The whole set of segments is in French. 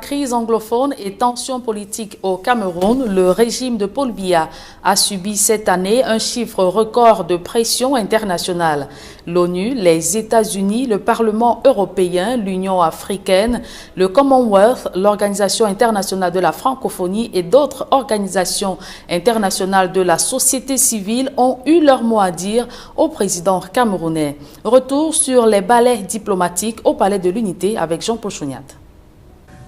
crise anglophone et tensions politiques au Cameroun, le régime de Paul Biya a subi cette année un chiffre record de pression internationale. L'ONU, les États-Unis, le Parlement européen, l'Union africaine, le Commonwealth, l'Organisation internationale de la francophonie et d'autres organisations internationales de la société civile ont eu leur mot à dire au président camerounais. Retour sur les balais diplomatiques au Palais de l'Unité avec Jean-Paul Chouniat.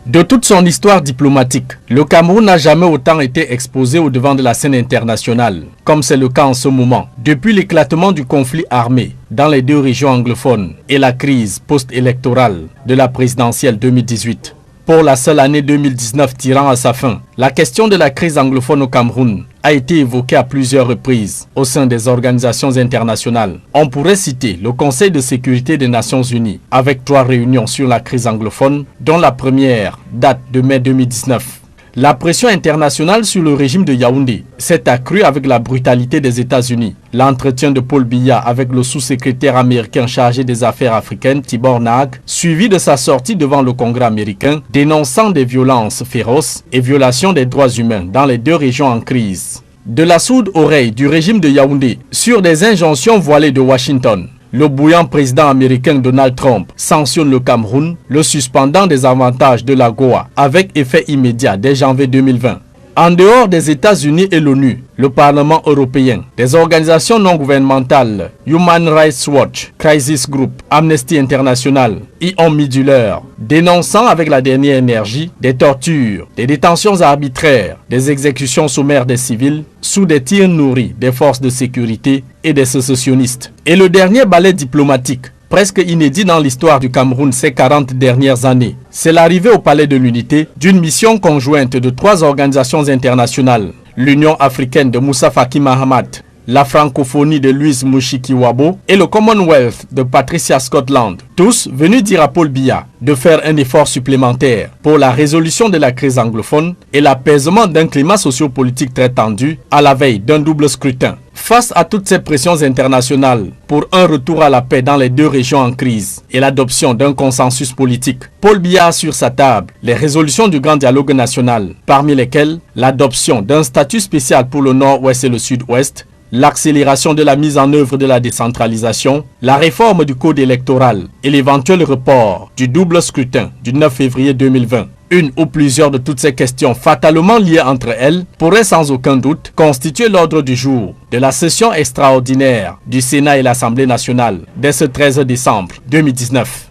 De toute son histoire diplomatique, le Cameroun n'a jamais autant été exposé au devant de la scène internationale, comme c'est le cas en ce moment, depuis l'éclatement du conflit armé dans les deux régions anglophones et la crise post-électorale de la présidentielle 2018. Pour la seule année 2019 tirant à sa fin, la question de la crise anglophone au Cameroun a été évoquée à plusieurs reprises au sein des organisations internationales. On pourrait citer le Conseil de sécurité des Nations Unies avec 3 réunions sur la crise anglophone, dont la première date de mai 2019. La pression internationale sur le régime de Yaoundé s'est accrue avec la brutalité des États-Unis. L'entretien de Paul Biya avec le sous-secrétaire américain chargé des affaires africaines, Tibor Nag, suivi de sa sortie devant le Congrès américain, dénonçant des violences féroces et violations des droits humains dans les deux régions en crise. De la sourde oreille du régime de Yaoundé sur des injonctions voilées de Washington, le bouillant président américain Donald Trump sanctionne le Cameroun, le suspendant des avantages de l'AGOA avec effet immédiat dès janvier 2020. En dehors des États-Unis et l'ONU, le Parlement européen, des organisations non gouvernementales, Human Rights Watch, Crisis Group, Amnesty International, y ont mis du leur, dénonçant avec la dernière énergie des tortures, des détentions arbitraires, des exécutions sommaires des civils, sous des tirs nourris des forces de sécurité et des sécessionnistes. Et le dernier ballet diplomatique, presque inédit dans l'histoire du Cameroun ces 40 dernières années, c'est l'arrivée au Palais de l'Unité d'une mission conjointe de 3 organisations internationales, l'Union africaine de Moussa Faki Mahamat, la francophonie de Louise Mushikiwabo et le Commonwealth de Patricia Scotland, tous venus dire à Paul Biya de faire un effort supplémentaire pour la résolution de la crise anglophone et l'apaisement d'un climat sociopolitique très tendu à la veille d'un double scrutin. Face à toutes ces pressions internationales pour un retour à la paix dans les deux régions en crise et l'adoption d'un consensus politique, Paul Biya a sur sa table les résolutions du grand dialogue national, parmi lesquelles l'adoption d'un statut spécial pour le Nord-Ouest et le Sud-Ouest, l'accélération de la mise en œuvre de la décentralisation, la réforme du code électoral et l'éventuel report du double scrutin du 9 février 2020. Une ou plusieurs de toutes ces questions fatalement liées entre elles pourraient sans aucun doute constituer l'ordre du jour de la session extraordinaire du Sénat et l'Assemblée nationale dès ce 13 décembre 2019.